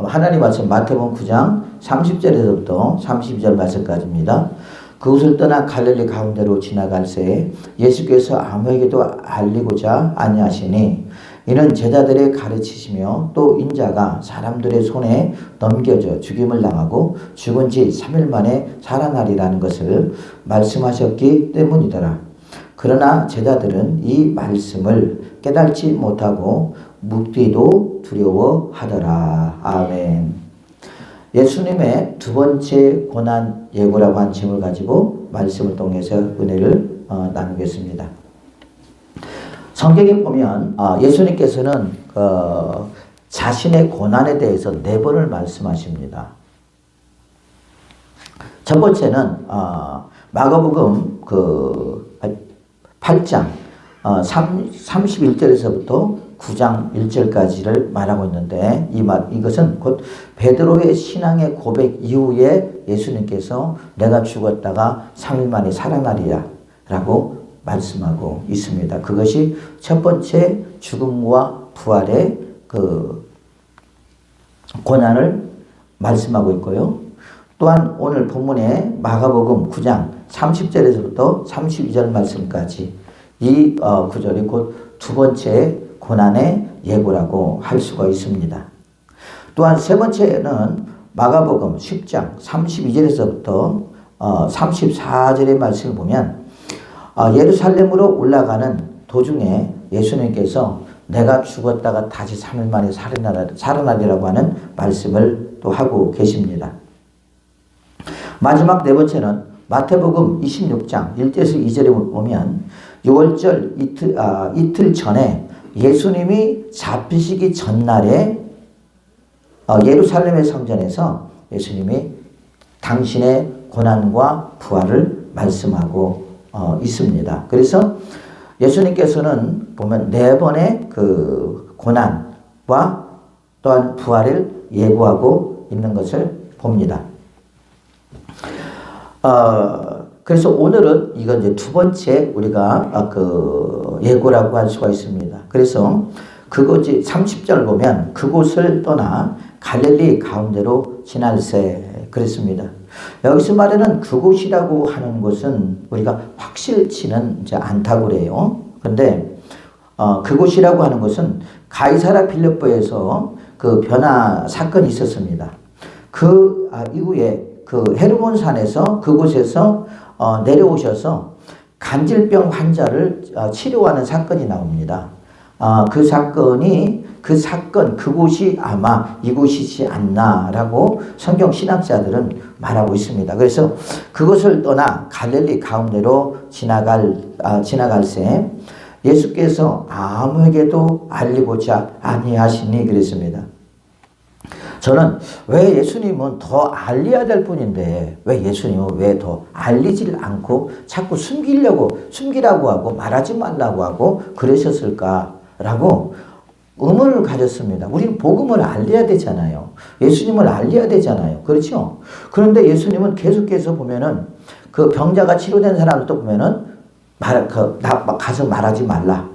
하나님 말씀 마태복음 9장 30절에서부터 32절 말씀까지입니다. 그곳을 떠나 갈릴리 가운데로 지나갈 새에 예수께서 아무에게도 알리고자 아니하시니 이는 제자들의 가르치시며 또 인자가 사람들의 손에 넘겨져 죽임을 당하고 죽은 지 3일 만에 살아나리라는 것을 말씀하셨기 때문이더라. 그러나 제자들은 이 말씀을 깨닫지 못하고 묻기도 두려워하더라. 아멘. 예수님의 두 번째 고난 예고라고 한 제목을 가지고 말씀을 통해서 은혜를 나누겠습니다. 성경에 보면 예수님께서는 자신의 고난에 대해서 4번을 말씀하십니다. 첫 번째는 마가복음 8장 31절에서부터 9장 1절까지를 말하고 있는데 이것은 곧 베드로의 신앙의 고백 이후에 예수님께서 내가 죽었다가 3일 만에 살아나리라 라고 말씀하고 있습니다. 그것이 첫 번째 죽음과 부활의 고난을 말씀하고 있고요. 또한 오늘 본문의 마가복음 9장 30절에서부터 32절 말씀까지 이 구절이 곧 두 번째 고난의 예고라고 할 수가 있습니다. 또한 세 번째는 마가복음 10장 32절에서부터 34절의 말씀을 보면 예루살렘으로 올라가는 도중에 예수님께서 내가 죽었다가 다시 3일 만에 살아나리라고 하는 말씀을 또 하고 계십니다. 마지막 네 번째는 마태복음 26장 1절에서 2절에 보면 6월절 이틀 전에 예수님이 잡히시기 전날에 예루살렘의 성전에서 예수님이 당신의 고난과 부활을 말씀하고 있습니다. 그래서 예수님께서는 보면 4번의 그 고난과 또한 부활을 예고하고 있는 것을 봅니다. 그래서 오늘은 이건 이제 두 번째 우리가 예고라고 할 수가 있습니다. 그래서 그곳이 30절 보면 그곳을 떠나 갈릴리 가운데로 지날새 그랬습니다. 여기서 말하는 그곳이라고 하는 곳은 우리가 확실치는 이제 않다고 그래요. 그런데 그곳이라고 하는 것은 가이사랴 빌립보에서 그 변화 사건이 있었습니다. 그 이후에 그 헤르몬 산에서 그곳에서 내려오셔서 간질병 환자를 치료하는 사건이 나옵니다. 그곳이 아마 이곳이지 않나라고 성경 신학자들은 말하고 있습니다. 그래서 그것을 떠나 갈릴리 가운데로 지나갈 새 예수께서 아무에게도 알리고자 아니하시니 그랬습니다. 저는 왜 예수님은 더 알려야 될 분인데 왜 예수님은 왜 더 알리질 않고 자꾸 숨기라고 하고 말하지 말라고 하고 그러셨을까라고 의문을 가졌습니다. 우리는 복음을 알려야 되잖아요. 예수님을 알려야 되잖아요. 그렇죠? 그런데 예수님은 계속해서 보면은 그 병자가 치료된 사람들도 보면은 가서 말하지 말라.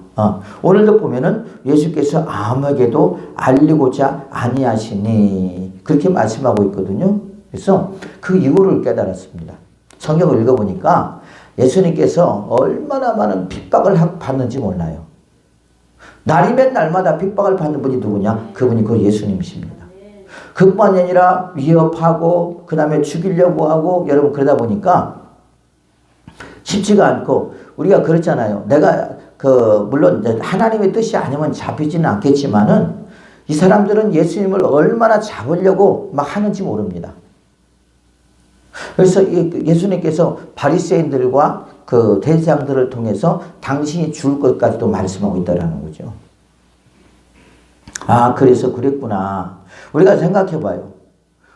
오늘도 보면은 예수께서 아무에게도 알리고자 아니하시니 그렇게 말씀하고 있거든요. 그래서 그 이유를 깨달았습니다. 성경을 읽어보니까 예수님께서 얼마나 많은 핍박을 받는지 몰라요. 날이면 날마다 핍박을 받는 분이 누구냐? 그분이 그 예수님이십니다. 그뿐만이 아니라 위협하고 그 다음에 죽이려고 하고 여러분 그러다 보니까 쉽지가 않고 우리가 그렇잖아요. 내가 물론 하나님의 뜻이 아니면 잡히지는 않겠지만은 이 사람들은 예수님을 얼마나 잡으려고 막 하는지 모릅니다. 그래서 예수님께서 바리새인들과 그 대제사장들을 통해서 당신이 죽을 것까지도 말씀하고 있다라는 거죠. 그래서 그랬구나. 우리가 생각해 봐요.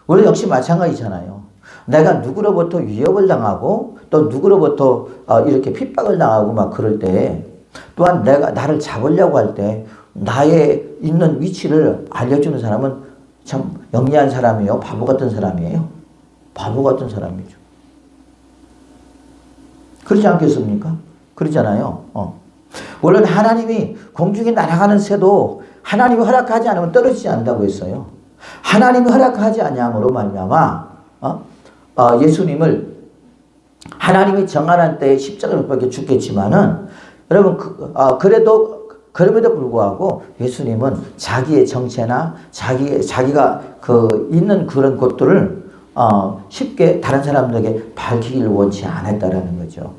우리 역시 마찬가지잖아요. 내가 누구로부터 위협을 당하고 또 누구로부터 이렇게 핍박을 당하고 막 그럴 때 또한 나를 잡으려고 할 때 나의 있는 위치를 알려주는 사람은 참 영리한 사람이에요? 바보 같은 사람이에요? 바보 같은 사람이죠. 그러지 않겠습니까? 그러잖아요. 물론 하나님이 공중에 날아가는 새도 하나님이 허락하지 않으면 떨어지지 않는다고 했어요. 하나님이 허락하지 아니함으로 말미암아 예수님을 하나님이 정하는 때에 십자가를 못 박혀 죽겠지만은 여러분 그럼에도 불구하고 예수님은 자기의 정체나 자기가 있는 그런 것들을 쉽게 다른 사람들에게 밝히기를 원치 않았다라는 거죠.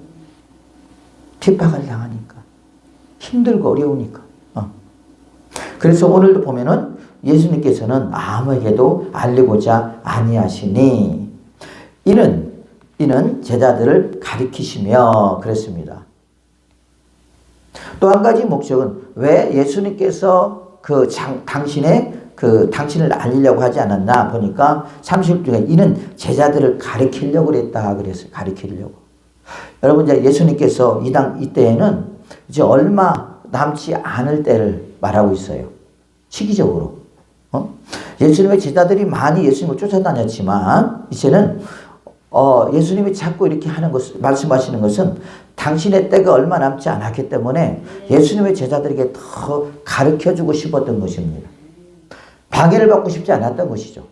핍박을 당하니까, 힘들고 어려우니까. 그래서 오늘도 보면은 예수님께서는 아무에게도 알리고자 아니하시니 이는 제자들을 가리키시며 그랬습니다. 또 한 가지 목적은 왜 예수님께서 당신을 알리려고 하지 않았나 보니까 30중에 이는 제자들을 가리키려고 그랬다 그랬어요. 가리키려고. 여러분 이제 예수님께서 이때에는 이제 얼마 남지 않을 때를 말하고 있어요. 시기적으로. 예수님의 제자들이 많이 예수님을 쫓아다녔지만 이제는 예수님이 자꾸 이렇게 말씀하시는 것은 당신의 때가 얼마 남지 않았기 때문에 예수님의 제자들에게 더 가르쳐주고 싶었던 것입니다. 방해를 받고 싶지 않았던 것이죠.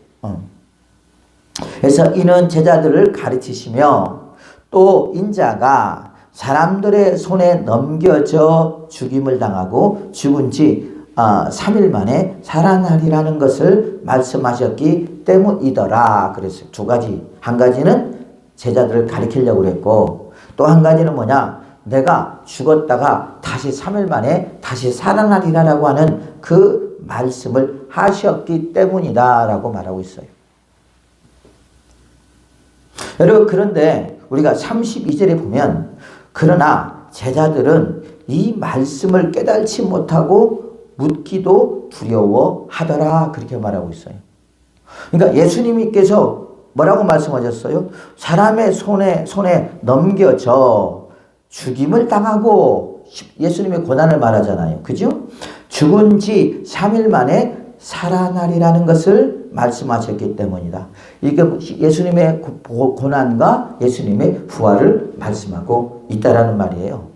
그래서 이는 제자들을 가르치시며 또 인자가 사람들의 손에 넘겨져 죽임을 당하고 죽은 지 3일 만에 살아나리라는 것을 말씀하셨기 때문이더라. 그랬어요. 두 가지. 한 가지는 제자들을 가리키려고 그랬고 또 한 가지는 뭐냐? 내가 죽었다가 다시 3일 만에 다시 살아나리라고 하는 그 말씀을 하셨기 때문이다 라고 말하고 있어요. 여러분 그런데 우리가 32절에 보면 그러나 제자들은 이 말씀을 깨달지 못하고 묻기도 두려워하더라 그렇게 말하고 있어요. 그러니까 예수님께서 뭐라고 말씀하셨어요? 사람의 손에 넘겨져 죽임을 당하고 예수님의 고난을 말하잖아요. 그죠? 죽은 지 3일 만에 살아나리라는 것을 말씀하셨기 때문이다. 이게 예수님의 고난과 예수님의 부활을 말씀하고 있다라는 말이에요.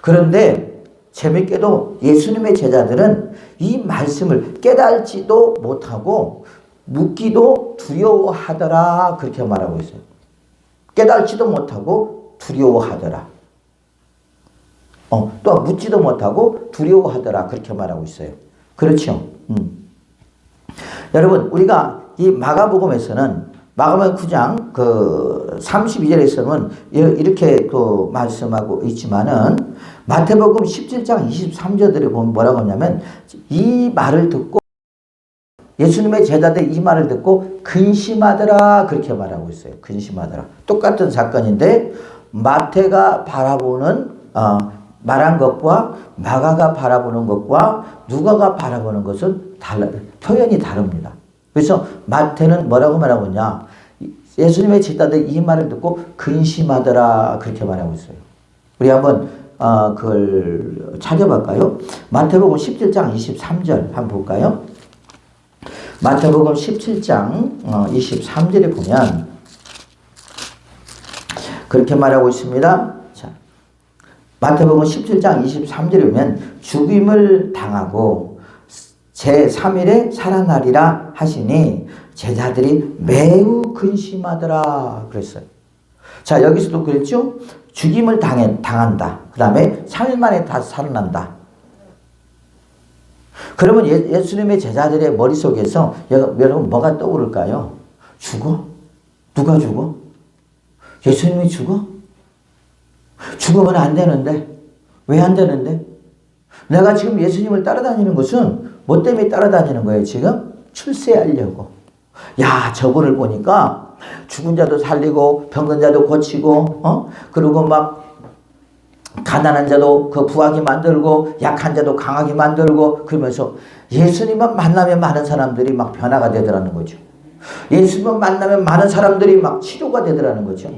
그런데 재밌게도 예수님의 제자들은 이 말씀을 깨달지도 못하고 묻기도 두려워하더라 그렇게 말하고 있어요. 깨달지도 못하고 두려워하더라. 또 묻지도 못하고 두려워하더라 그렇게 말하고 있어요. 그렇죠? 여러분 우리가 이 마가복음에서는 마가복음 9장 32절에서는 이렇게 말씀하고 있지만은 마태복음 17장 23절에 보면 뭐라고 하냐면 이 말을 듣고 예수님의 제자들이 이 말을 듣고 근심하더라 그렇게 말하고 있어요. 근심하더라. 똑같은 사건인데 마태가 바라보는 말한 것과 마가가 바라보는 것과 누가가 바라보는 것은 표현이 다릅니다. 그래서 마태는 뭐라고 말하고 있냐? 예수님의 제자들이 이 말을 듣고 근심하더라 그렇게 말하고 있어요. 우리 한번 그걸 찾아볼까요? 마태복음 17장 23절 한번 볼까요? 마태복음 17장 23절에 보면 그렇게 말하고 있습니다. 자, 마태복음 17장 23절에 보면 죽임을 당하고 제3일에 살아나리라 하시니 제자들이 매우 근심하더라 그랬어요. 자, 여기서도 그랬죠? 죽임을 당한다. 그 다음에 3일 만에 다시 살아난다. 그러면 예수님의 제자들의 머릿속에서 여러분 뭐가 떠오를까요? 죽어? 누가 죽어? 예수님이 죽어? 죽으면 안 되는데. 왜 안 되는데? 내가 지금 예수님을 따라다니는 것은 뭐 때문에 따라다니는 거예요 지금? 출세하려고. 야, 저분을 보니까 죽은 자도 살리고 병든 자도 고치고 그리고 막 가난한 자도 부하게 만들고 약한 자도 강하게 만들고 그러면서 예수님만 만나면 많은 사람들이 막 변화가 되더라는 거죠. 예수님만 만나면 많은 사람들이 막 치료가 되더라는 거죠.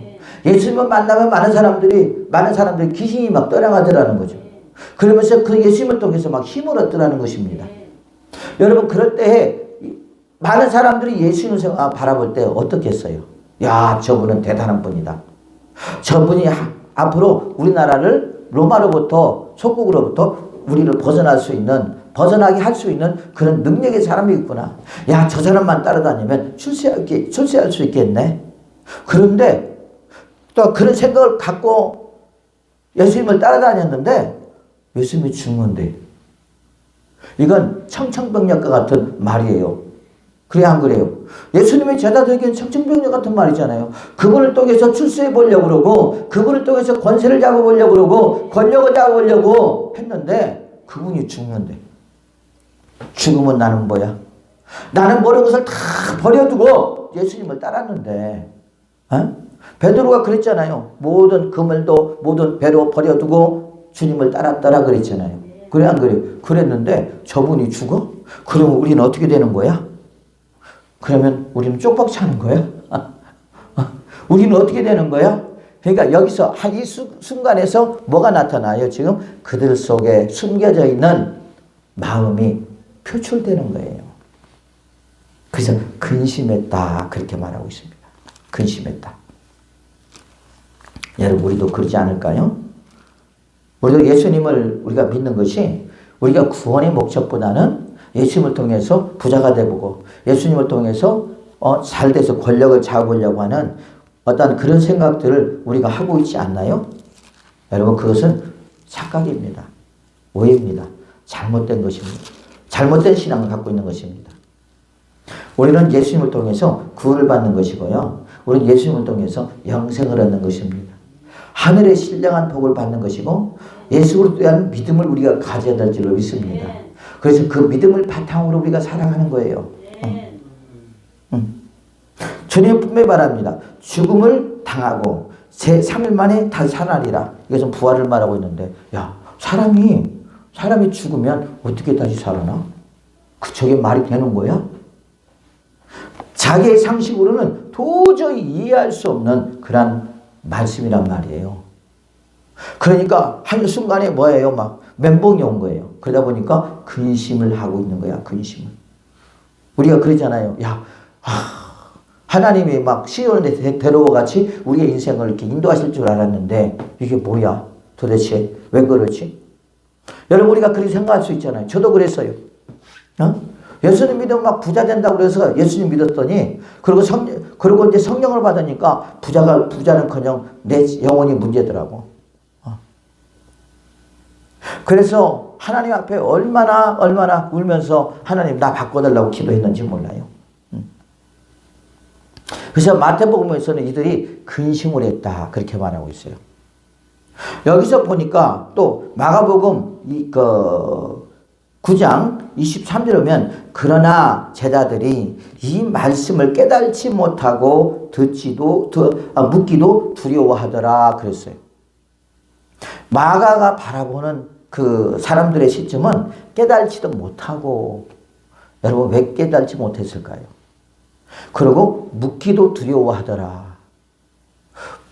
예수님만 만나면 많은 사람들이 귀신이 막 떠나가더라는 거죠. 그러면서 그 예수님을 통해서 막 힘을 얻더라는 것입니다. 여러분 그럴 때 많은 사람들이 예수님을 바라볼 때 어떻겠어요? 야, 저분은 대단한 분이다. 저분이 앞으로 우리나라를 로마로부터 속국으로부터 우리를 벗어나게 할 수 있는 그런 능력의 사람이 있구나. 야, 저 사람만 따라다니면 출세할 수 있겠네. 그런데 또 그런 생각을 갖고 예수님을 따라다녔는데 예수님이 죽는데, 이건 청천벽력과 같은 말이에요. 그래 안 그래요? 예수님의 제자들에게는 청천벽력 같은 말이잖아요. 그분을 통해서 출세해 보려고 그러고, 그분을 통해서 권세를 잡아보려고 그러고, 권력을 잡아보려고 했는데 그분이 죽는데, 죽으면 나는 뭐야? 나는 모든 것을 다 버려두고 예수님을 따랐는데, 베드로가 그랬잖아요. 모든 그물도 모든 배로 버려두고 주님을 따랐더라 그랬잖아요. 그래 안 그래? 그랬는데 저분이 죽어? 그러면 우리는 어떻게 되는 거야? 그러면 우리는 쪽박 차는 거야? 우리는 어떻게 되는 거야? 그러니까 여기서 이 순간에서 뭐가 나타나요? 지금 그들 속에 숨겨져 있는 마음이 표출되는 거예요. 그래서 근심했다 그렇게 말하고 있습니다. 근심했다. 여러분, 우리도 그러지 않을까요? 우리도 예수님을 우리가 믿는 것이 우리가 구원의 목적보다는 예수님을 통해서 부자가 되보고 예수님을 통해서 잘 돼서 권력을 잡으려고 하는 어떤 그런 생각들을 우리가 하고 있지 않나요? 여러분, 그것은 착각입니다. 오해입니다. 잘못된 것입니다. 잘못된 신앙을 갖고 있는 것입니다. 우리는 예수님을 통해서 구원을 받는 것이고요. 우리는 예수님을 통해서 영생을 얻는 것입니다. 하늘의 신령한 복을 받는 것이고 예수를 대한 믿음을 우리가 가져야 될 줄로 믿습니다. 그래서 그 믿음을 바탕으로 우리가 살아가는 거예요. 주님 분명히 말합니다. 죽음을 당하고 제3일 만에 다시 살아나리라. 이것은 부활을 말하고 있는데, 야, 사람이 죽으면 어떻게 다시 살아나? 저게 말이 되는 거야? 자기의 상식으로는 도저히 이해할 수 없는 그런 말씀이란 말이에요. 그러니까 한순간에 뭐예요? 막 멘붕이 온 거예요. 그러다 보니까 근심을 하고 있는 거야. 근심을. 우리가 그러잖아요. 야, 하나님이 막 시온에 데려와 같이 우리의 인생을 이렇게 인도하실 줄 알았는데 이게 뭐야? 도대체 왜 그러지? 여러분, 우리가 그렇게 생각할 수 있잖아요. 저도 그랬어요. 예수님 믿으면 막 부자 된다고 그래서 예수님 믿었더니, 그리고 이제 성령을 받으니까 부자는커녕 내 영혼이 문제더라고. 그래서 하나님 앞에 얼마나 울면서 하나님 나 바꿔달라고 기도했는지 몰라요. 그래서 마태복음에서는 이들이 근심을 했다 그렇게 말하고 있어요. 여기서 보니까 또 마가복음 9장 23절에 보면, 그러나 제자들이 이 말씀을 깨달지 못하고 묻기도 두려워하더라 그랬어요. 마가가 바라보는 그 사람들의 시점은 깨달지도 못하고, 여러분 왜 깨달지 못했을까요? 그리고 묻기도 두려워하더라.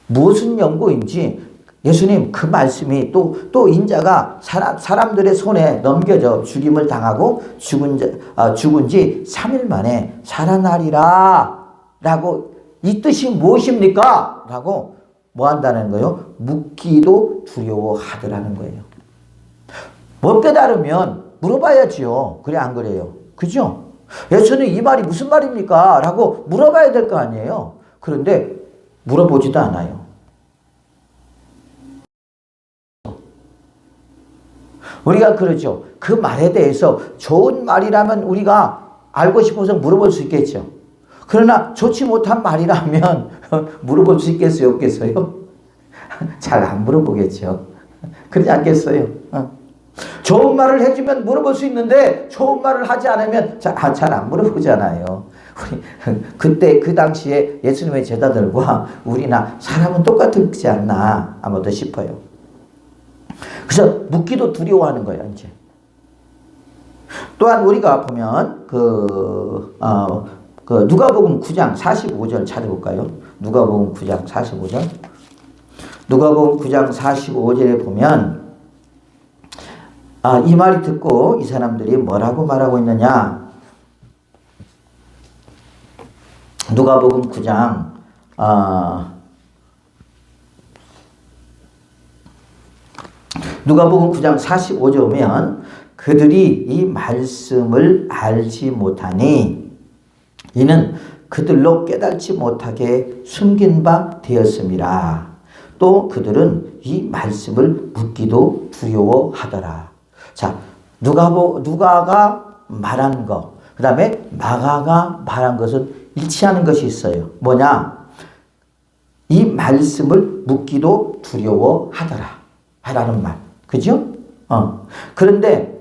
무슨 연고인지 예수님 그 말씀이 또 인자가 사람들의 손에 넘겨져 죽임을 당하고 죽은 지 3일 만에 살아나리라 라고, 이 뜻이 무엇입니까? 라고 뭐 한다는 거예요? 묻기도 두려워하더라는 거예요. 못 깨달으면 물어봐야지요. 그래 안 그래요? 그죠? 예수님 이 말이 무슨 말입니까? 라고 물어봐야 될 거 아니에요. 그런데 물어보지도 않아요. 우리가 그러죠. 그 말에 대해서 좋은 말이라면 우리가 알고 싶어서 물어볼 수 있겠죠. 그러나 좋지 못한 말이라면 물어볼 수 있겠어요? 없겠어요? 잘 안 물어보겠죠. 그러지 않겠어요? 좋은 말을 해주면 물어볼 수 있는데 좋은 말을 하지 않으면 잘 안 물어보잖아요. 그때 그 당시에 예수님의 제자들과 우리나 사람은 똑같지 않나 아마도 싶어요. 그래서 묻기도 두려워하는 거예요, 이제. 또한 우리가 보면 누가복음 9장 45절 찾아볼까요? 누가복음 9장 45절. 누가복음 9장 45절에 보면 이 말이 듣고 이 사람들이 뭐라고 말하고 있느냐? 누가복음 9장 누가복음 9장 45절 보면 그들이 이 말씀을 알지 못하니 이는 그들로 깨닫지 못하게 숨긴 바 되었음이라. 또 그들은 이 말씀을 묻기도 두려워하더라. 자, 누가가 말한 거, 그 다음에 마가가 말한 것은 일치하는 것이 있어요. 뭐냐? 이 말씀을 묻기도 두려워하더라. 라는 말. 그죠? 그런데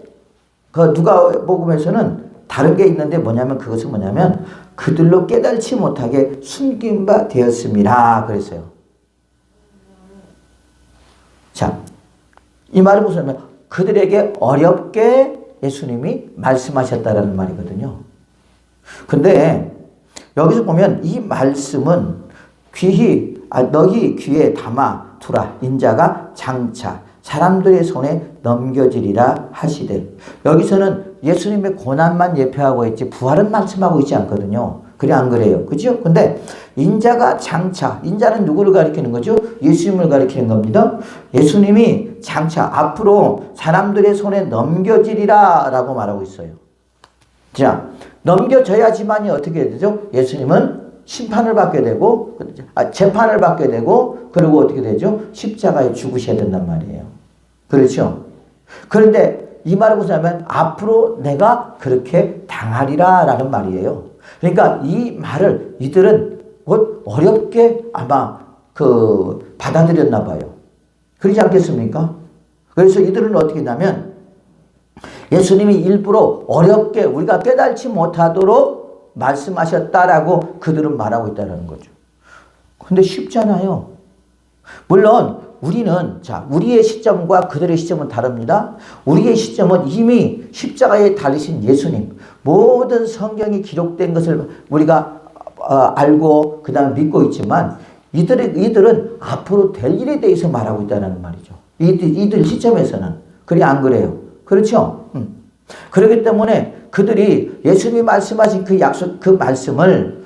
그 누가복음에서는 다른 게 있는데 뭐냐면 그것은 뭐냐면 그들로 깨달지 못하게 숨긴 바 되었음이라 그랬어요. 자, 이 말은 무슨 말이냐면 그들에게 어렵게 예수님이 말씀하셨다라는 말이거든요. 근데 여기서 보면 이 말씀은 너희 귀에 담아 두라. 인자가 장차 사람들의 손에 넘겨지리라 하시되, 여기서는 예수님의 고난만 예표하고 있지 부활은 말씀하고 있지 않거든요. 그래 안 그래요? 그죠? 근데 인자가 장차, 인자는 누구를 가리키는 거죠? 예수님을 가리키는 겁니다. 예수님이 장차 앞으로 사람들의 손에 넘겨지리라 라고 말하고 있어요. 자, 넘겨져야지만이 어떻게 되죠? 예수님은 심판을 받게 되고 재판을 받게 되고 그리고 어떻게 되죠? 십자가에 죽으셔야 된단 말이에요. 그렇죠? 그런데 이 말은 무슨 말이냐면 앞으로 내가 그렇게 당하리라 라는 말이에요. 그러니까 이 말을 이들은 어렵게 아마 받아들였나 봐요. 그러지 않겠습니까? 그래서 이들은 어떻게 했냐면 예수님이 일부러 어렵게 우리가 깨달지 못하도록 말씀하셨다라고 그들은 말하고 있다는 거죠. 근데 쉽잖아요. 물론 우리의 시점과 그들의 시점은 다릅니다. 우리의 시점은 이미 십자가에 달리신 예수님, 모든 성경이 기록된 것을 우리가 알고 그 다음에 믿고 있지만 이들은 앞으로 될 일에 대해서 말하고 있다는 말이죠. 이들 시점에서는. 그래 안 그래요? 그렇죠? 그렇기 때문에 그들이 예수님이 말씀하신 그 약속, 그 말씀을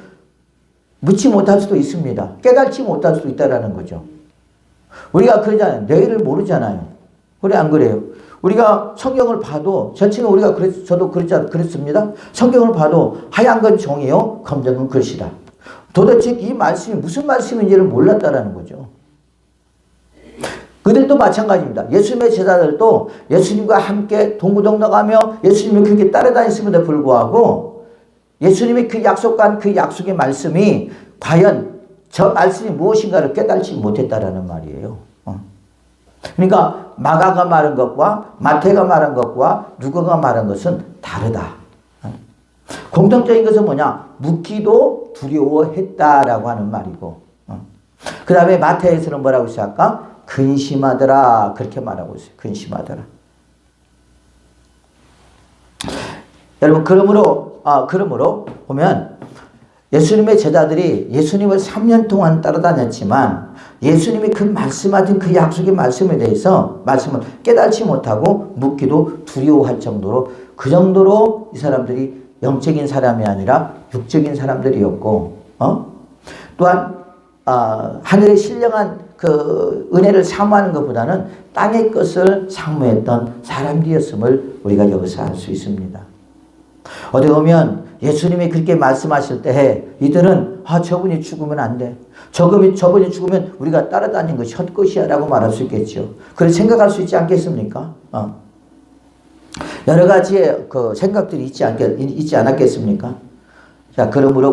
묻지 못할 수도 있습니다. 깨닫지 못할 수도 있다는 거죠. 우리가 그러잖아요. 내일을 모르잖아요. 그래 안 그래요? 우리가 성경을 봐도 전체는 우리가 저도 그랬습니다. 성경을 봐도 하얀 건 종이요, 검정 건 글씨다. 도대체 이 말씀이 무슨 말씀인지를 몰랐다라는 거죠. 그들도 마찬가지입니다. 예수님의 제자들도 예수님과 함께 동고동락하며 예수님을 그렇게 따라다녔음에도 불구하고 예수님이 그 약속한 그 약속의 말씀이 과연 저 말씀이 무엇인가를 깨달지 못했다라는 말이에요. 그러니까 마가가 말한 것과 마태가 말한 것과 누가가 말한 것은 다르다. 공통적인 것은 뭐냐? 묻기도 두려워했다라고 하는 말이고, 그 다음에 마태에서는 뭐라고 했어요? 아까 근심하더라 그렇게 말하고 있어요. 근심하더라. 여러분 그러므로 보면 예수님의 제자들이 예수님을 3년 동안 따라다녔지만 예수님이 그 말씀하신 그 약속의 말씀에 대해서 말씀을 깨닫지 못하고 묻기도 두려워할 정도로 그 정도로 이 사람들이 영적인 사람이 아니라 육적인 사람들이었고, 또한 하늘의 신령한 그 은혜를 사모하는 것보다는 땅의 것을 사모했던 사람들이었음을 우리가 여기서 알 수 있습니다. 어디 보면 예수님이 그렇게 말씀하실 때 이들은 저분이 죽으면 안 돼. 저분이 죽으면 우리가 따라다닌 것이 헛것이야 라고 말할 수 있겠죠. 그렇게 생각할 수 있지 않겠습니까? 여러 가지의 그 생각들이 있지 않았겠습니까? 자, 그러므로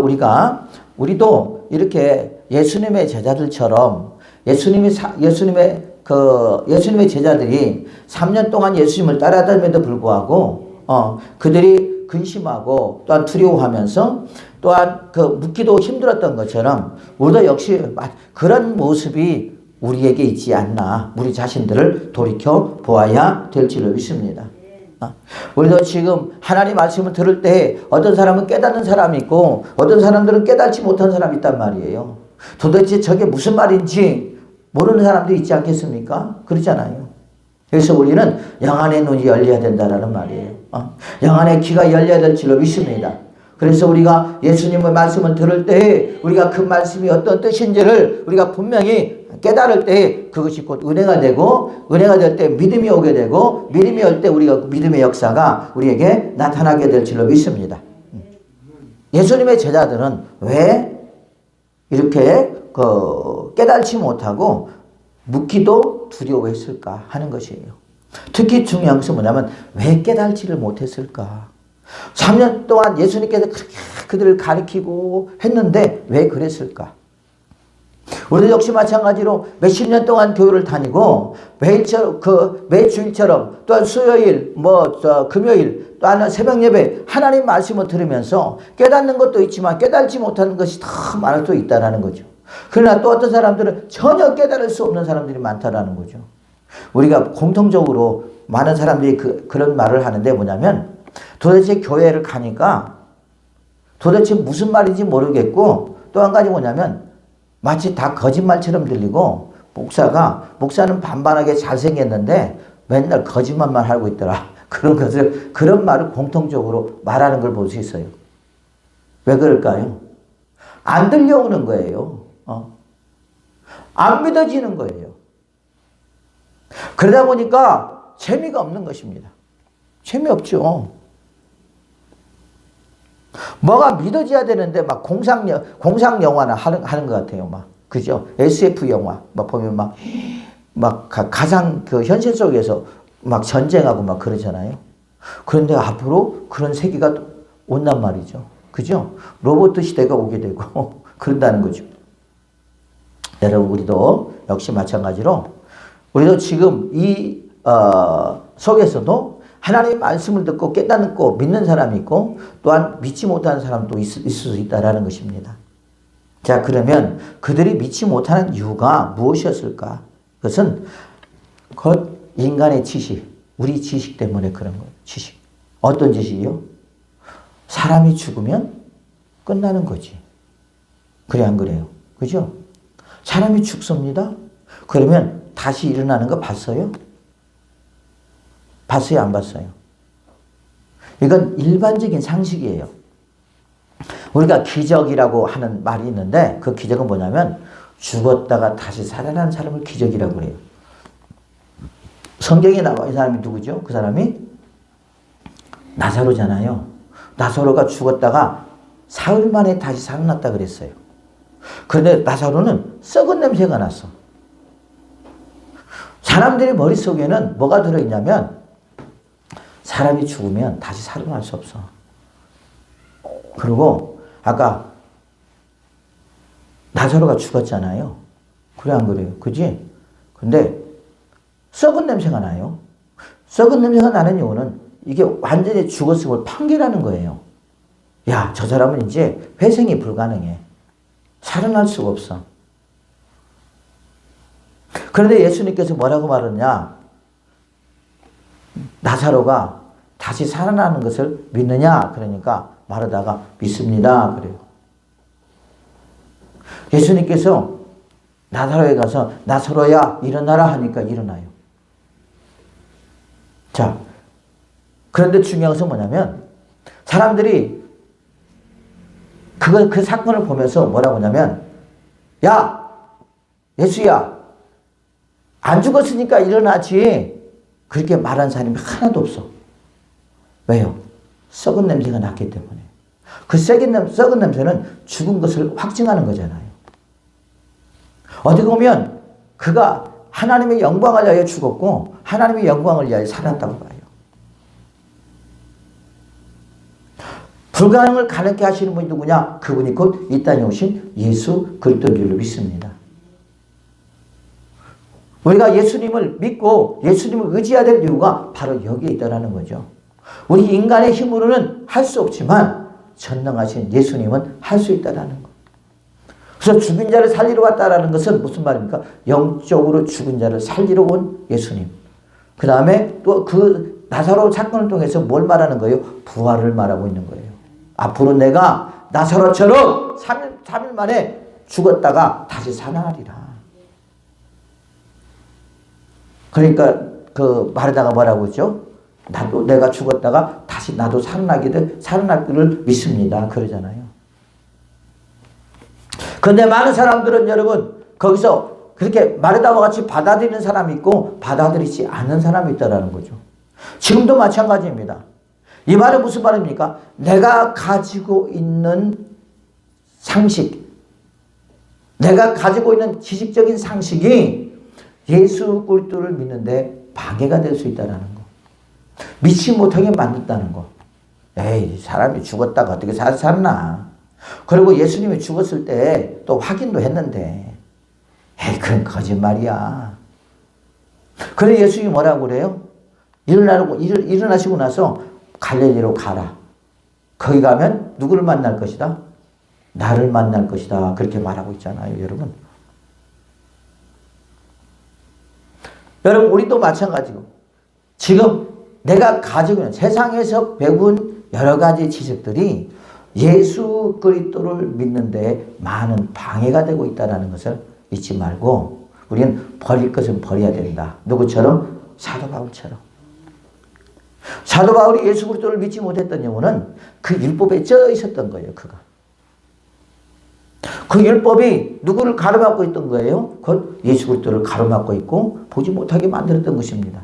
우리도 이렇게 예수님의 제자들처럼 예수님의 제자들이 3년 동안 예수님을 따라다님에도 불구하고 그들이 근심하고 또한 두려워하면서 또한 묻기도 힘들었던 것처럼 우리도 역시 그런 모습이 우리에게 있지 않나, 우리 자신들을 돌이켜 보아야 될 줄로 믿습니다. 우리도 지금 하나님 말씀을 들을 때 어떤 사람은 깨닫는 사람이 있고 어떤 사람들은 깨닫지 못한 사람이 있단 말이에요. 도대체 저게 무슨 말인지 모르는 사람도 있지 않겠습니까? 그렇잖아요. 그래서 우리는 영안의 눈이 열려야 된다는 말이에요. 영안의 귀가 열려야 될 줄로 믿습니다. 그래서 우리가 예수님의 말씀을 들을 때 우리가 그 말씀이 어떤 뜻인지를 우리가 분명히 깨달을 때 그것이 곧 은혜가 되고, 은혜가 될 때 믿음이 오게 되고, 믿음이 올 때 우리가 믿음의 역사가 우리에게 나타나게 될 줄로 믿습니다. 예수님의 제자들은 왜 이렇게 깨달지 못하고 묻기도 두려워했을까 하는 것이에요. 특히 중요한 것은 뭐냐면 왜 깨달지를 못했을까. 3년 동안 예수님께서 그렇게 그들을 가르치고 했는데 왜 그랬을까. 우리도 역시 마찬가지로 몇십 년 동안 교회를 다니고 매 주일처럼 또한 수요일, 금요일, 또한 새벽 예배 하나님 말씀을 들으면서 깨닫는 것도 있지만 깨달지 못하는 것이 더 많을 수 있다는 거죠. 그러나 또 어떤 사람들은 전혀 깨달을 수 없는 사람들이 많다라는 거죠. 우리가 공통적으로 많은 사람들이 그런 말을 하는데 뭐냐면 도대체 교회를 가니까 도대체 무슨 말인지 모르겠고 또 한 가지 뭐냐면 마치 다 거짓말처럼 들리고 목사는 반반하게 잘생겼는데 맨날 거짓말만 하고 있더라. 그런 말을 공통적으로 말하는 걸 볼 수 있어요. 왜 그럴까요? 안 들려오는 거예요. 안 믿어지는 거예요. 그러다 보니까 재미가 없는 것입니다. 재미없죠. 뭐가 믿어져야 되는데 막 공상 영화나 하는 것 같아요. 그죠? SF 영화 보면 가상 현실 속에서 전쟁하고 그러잖아요. 그런데 앞으로 그런 세계가 온단 말이죠. 그죠? 로봇 시대가 오게 되고 그런다는 거죠. 여러분, 우리도 역시 마찬가지로 우리도 지금 이 속에서도 하나님의 말씀을 듣고 깨닫고 믿는 사람이 있고 또한 믿지 못하는 사람도 있을 수 있다는 것입니다. 자, 그러면 그들이 믿지 못하는 이유가 무엇이었을까? 그것은 곧 인간의 지식, 우리 지식 때문에 그런 거예요. 지식. 어떤 지식이요? 사람이 죽으면 끝나는 거지. 그래 안 그래요? 그죠? 사람이 죽습니다. 그러면 다시 일어나는 거 봤어요? 봤어요? 안 봤어요? 이건 일반적인 상식이에요. 우리가 기적이라고 하는 말이 있는데 그 기적은 뭐냐면 죽었다가 다시 살아난 사람을 기적이라고 그래요. 성경에 나와 이 사람이 누구죠? 그 사람이 나사로잖아요. 나사로가 죽었다가 사흘 만에 다시 살아났다 그랬어요. 그런데 나사로는 썩은 냄새가 났어. 사람들의 머릿속에는 뭐가 들어있냐면 사람이 죽으면 다시 살아날 수 없어. 그리고 아까 나사로가 죽었잖아요. 그래 안 그래요? 그지? 근데 썩은 냄새가 나요. 썩은 냄새가 나는 이유는 이게 완전히 죽었음을 판결하는 거예요. 야, 저 사람은 이제 회생이 불가능해. 살아날 수가 없어. 그런데 예수님께서 뭐라고 말하느냐? 나사로가 다시 살아나는 것을 믿느냐? 그러니까 말하다가 믿습니다. 그래요. 예수님께서 나사로에 가서 나사로야 일어나라 하니까 일어나요. 자, 그런데 중요한 것은 뭐냐면 사람들이 그 사건을 보면서 뭐라고 하냐면 야, 예수야 안 죽었으니까 일어나지. 그렇게 말한 사람이 하나도 없어. 왜요? 썩은 냄새가 났기 때문에. 그 썩은 냄새는 죽은 것을 확증하는 거잖아요. 어떻게 보면 그가 하나님의 영광을 위하여 죽었고 하나님의 영광을 위하여 살았다고 봐요. 불가능을 가능케 하시는 분이 누구냐? 그분이 곧 이 땅에 오신 예수 그리스도인 줄로 믿습니다. 우리가 예수님을 믿고 예수님을 의지해야 될 이유가 바로 여기에 있다는 거죠. 우리 인간의 힘으로는 할 수 없지만 전능하신 예수님은 할 수 있다는 거. 그래서 죽은 자를 살리러 왔다라는 것은 무슨 말입니까? 영적으로 죽은 자를 살리러 온 예수님. 그 다음에 또 그 나사로 사건을 통해서 뭘 말하는 거예요? 부활을 말하고 있는 거예요. 앞으로 내가 나사로처럼 3일 만에 죽었다가 다시 살아나리라. 그러니까 그 말에다가 뭐라고 했죠? 나도 내가 죽었다가 다시 나도 살아날 줄을 믿습니다. 그러잖아요. 그런데 많은 사람들은 여러분 거기서 그렇게 마르다와 같이 받아들이는 사람이 있고 받아들이지 않는 사람이 있다는 거죠. 지금도 마찬가지입니다. 이 말은 무슨 말입니까? 내가 가지고 있는 상식, 내가 가지고 있는 지식적인 상식이 예수 그리스도를 믿는데 방해가 될 수 있다는 거. 믿지 못하게 만든다는 거. 에이, 사람이 죽었다가 어떻게 살았나. 그리고 예수님이 죽었을 때 또 확인도 했는데, 에이, 그건 거짓말이야. 그래 예수님이 뭐라고 그래요? 일어나시고 나서 갈릴리로 가라. 거기 가면 누구를 만날 것이다? 나를 만날 것이다. 그렇게 말하고 있잖아요, 여러분. 여러분, 우리도 마찬가지고 지금 내가 가지고 있는 세상에서 배운 여러 가지 지식들이 예수 그리스도를 믿는데 많은 방해가 되고 있다는 것을 잊지 말고 우리는 버릴 것은 버려야 된다. 누구처럼? 사도 바울처럼. 사도 바울이 예수 그리스도를 믿지 못했던 이유는 그 율법에 쪄 있었던 거예요. 그 율법이 누구를 가로막고 있던 거예요? 그건 예수 그리스도를 가로막고 있고 보지 못하게 만들었던 것입니다.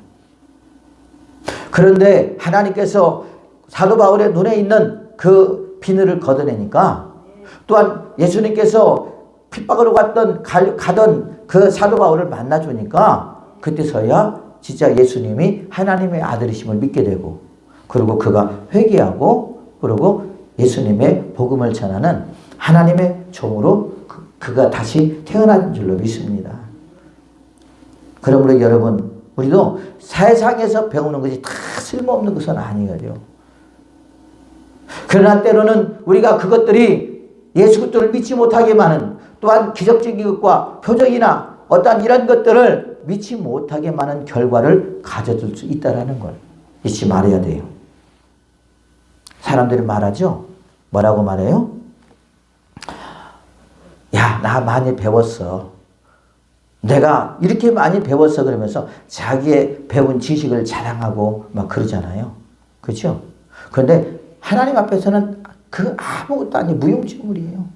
그런데 하나님께서 사도 바울의 눈에 있는 그 비늘을 걷어내니까, 또한 예수님께서 핍박으로 가던 그 사도 바울을 만나주니까 그때서야 진짜 예수님이 하나님의 아들이심을 믿게 되고, 그리고 그가 회개하고, 그리고 예수님의 복음을 전하는 하나님의 종으로 그가 다시 태어난 줄로 믿습니다. 그러므로 여러분, 우리도 세상에서 배우는 것이 다 쓸모없는 것은 아니에요. 그러나 때로는 우리가 그것들이 예수 그리스도를 믿지 못하게 하는, 또한 기적적인 것과 표적이나 어떠한 이런 것들을 믿지 못하게 하는 결과를 가져줄 수 있다는 걸 잊지 말아야 돼요. 사람들이 말하죠. 뭐라고 말해요? 야, 나 많이 배웠어. 내가 이렇게 많이 배웠어. 그러면서 자기의 배운 지식을 자랑하고 막 그러잖아요. 그렇죠? 그런데 하나님 앞에서는 그 아무것도 아닌 무용지물이에요.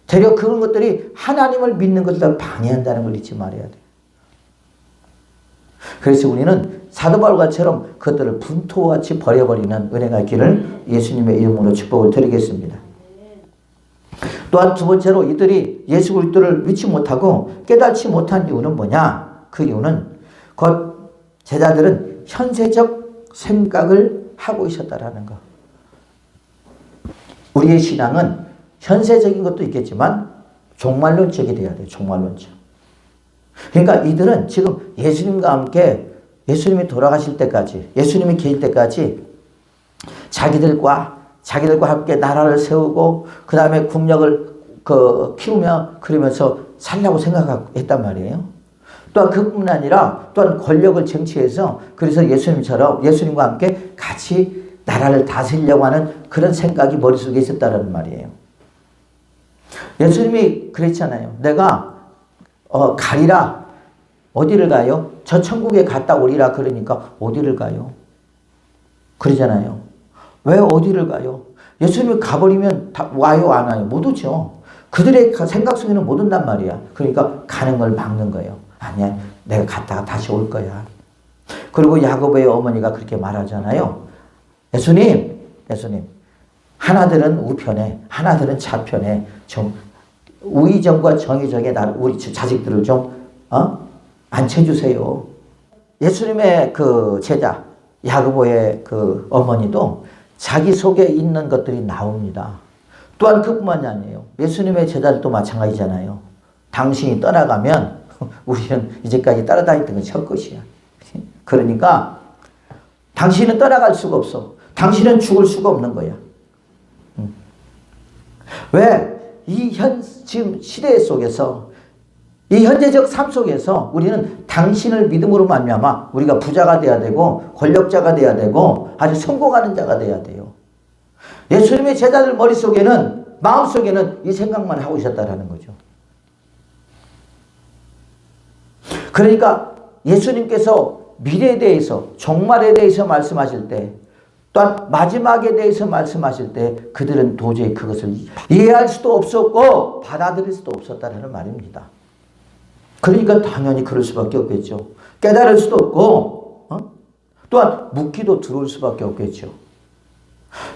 되려 그런 것들이 하나님을 믿는 것을 방해한다는 걸 잊지 말아야 돼요. 그래서 우리는 사도 바울처럼 그것들을 분토같이 버려버리는 은혜가 있기를 예수님의 이름으로 축복을 드리겠습니다. 또한 두 번째로 이들이 예수 그리스도를 믿지 못하고 깨닫지 못한 이유는 뭐냐? 그 이유는 곧 제자들은 현세적 생각을 하고 있었다라는 거. 우리의 신앙은 현세적인 것도 있겠지만 종말론적이 돼야 돼요. 종말론적. 그러니까 이들은 지금 예수님과 함께 예수님이 돌아가실 때까지, 예수님이 계실 때까지 자기들과 함께 나라를 세우고 그 다음에 국력을 키우며 그러면서 살려고 생각했단 말이에요. 또한 그뿐만 아니라 또한 권력을 쟁취해서 그래서 예수님과 함께 같이 나라를 다스리려고 하는 그런 생각이 머릿속에 있었다는 말이에요. 예수님이 그랬잖아요. 내가 가리라. 어디를 가요? 저 천국에 갔다 오리라. 그러니까 어디를 가요? 그러잖아요. 왜 어디를 가요? 예수님이 가버리면 와요, 안 와요? 못 오죠. 그들의 생각 속에는 못 온단 말이야. 그러니까 가는 걸 막는 거예요. 아니야, 내가 갔다가 다시 올 거야. 그리고 야고보의 어머니가 그렇게 말하잖아요. 예수님, 하나들은 우편에, 하나들은 좌편에 좀 우의정과 정의정에 우리 자식들을 좀 앉혀주세요. 예수님의 그 제자 야고보의 그 어머니도 자기 속에 있는 것들이 나옵니다. 또한 그뿐만이 아니에요. 예수님의 제자들도 마찬가지잖아요. 당신이 떠나가면 우리는 이제까지 따라다녔던 건 첫 것이야. 그러니까 당신은 떠나갈 수가 없어. 당신은 죽을 수가 없는 거야. 왜? 지금 시대 속에서, 이 현재적 삶 속에서 우리는 당신을 믿음으로 말미암아 우리가 부자가 돼야 되고 권력자가 돼야 되고 아주 성공하는 자가 돼야 돼요. 예수님의 제자들 머릿속에는, 마음속에는 이 생각만 하고 있었다라는 거죠. 그러니까 예수님께서 미래에 대해서, 종말에 대해서 말씀하실 때, 또한 마지막에 대해서 말씀하실 때 그들은 도저히 그것을 이해할 수도 없었고 받아들일 수도 없었다는 말입니다. 그러니까 당연히 그럴 수밖에 없겠죠. 깨달을 수도 없고 또한 묻기도 두려울 수밖에 없겠죠.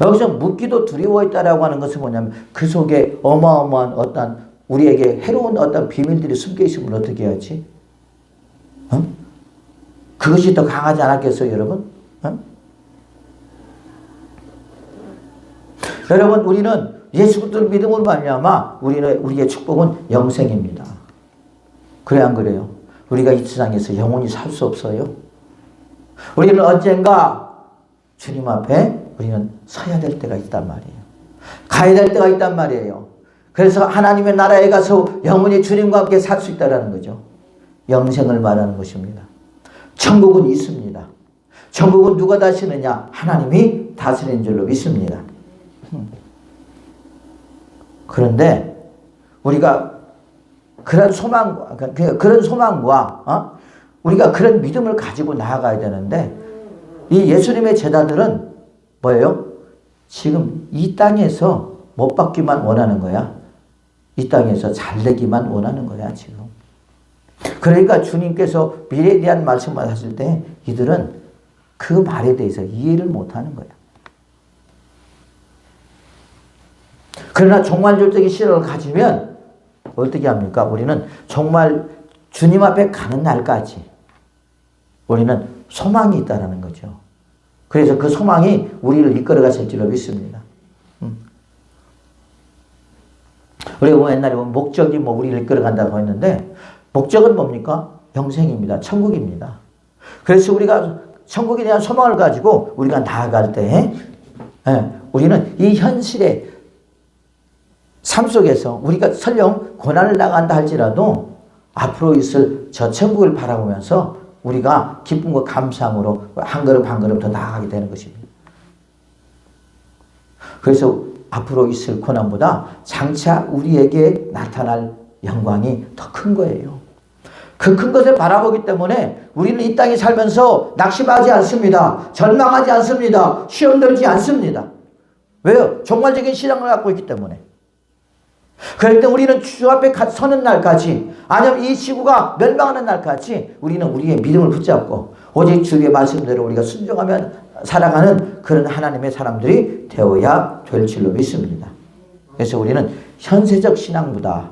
여기서 묻기도 두려워했다라고 하는 것은 뭐냐면 그 속에 어마어마한 어떤 우리에게 해로운 어떤 비밀들이 숨겨 있으면 어떻게 해야지? 그것이 더 강하지 않았겠어요, 여러분? 여러분, 우리는 예수 그리스도를 믿음으로 말미암아 우리의 축복은 영생입니다. 그래 안 그래요? 우리가 이 세상에서 영원히 살 수 없어요. 우리는 언젠가 주님 앞에 우리는 서야 될 때가 있단 말이에요. 가야 될 때가 있단 말이에요. 그래서 하나님의 나라에 가서 영원히 주님과 함께 살 수 있다는 거죠. 영생을 말하는 것입니다. 천국은 있습니다. 천국은 누가 다스리느냐? 하나님이 다스리는 줄로 믿습니다. 그런데 우리가 그런 소망과 우리가 그런 믿음을 가지고 나아가야 되는데 이 예수님의 제자들은 뭐예요? 지금 이 땅에서 못 받기만 원하는 거야. 이 땅에서 잘 되기만 원하는 거야 지금. 그러니까 주님께서 미래에 대한 말씀을 하실 때 이들은 그 말에 대해서 이해를 못하는 거야. 그러나 종말절적인 시련을 가지면 어떻게 합니까? 우리는 정말 주님 앞에 가는 날까지 우리는 소망이 있다는 거죠. 그래서 그 소망이 우리를 이끌어 가실 줄로 믿습니다. 우리가 옛날에 목적이 우리를 이끌어 간다고 했는데 목적은 뭡니까? 영생입니다. 천국입니다. 그래서 우리가 천국에 대한 소망을 가지고 우리가 나아갈 때 우리는 이 현실의 삶 속에서 우리가 설령 고난을 당한다 할지라도 앞으로 있을 저 천국을 바라보면서 우리가 기쁨과 감사함으로 한 걸음 한 걸음 더 나아가게 되는 것입니다. 그래서 앞으로 있을 고난보다 장차 우리에게 나타날 영광이 더 큰 거예요. 그 큰 것을 바라보기 때문에 우리는 이 땅에 살면서 낙심하지 않습니다. 절망하지 않습니다. 시험 들지 않습니다. 왜요? 종말적인 신앙을 갖고 있기 때문에. 그럴 때 우리는 주 앞에 서는 날까지 아니면 이 지구가 멸망하는 날까지 우리는 우리의 믿음을 붙잡고 오직 주의 말씀대로 우리가 순종하며 살아가는 그런 하나님의 사람들이 되어야 될 줄로 믿습니다. 그래서 우리는 현세적 신앙보다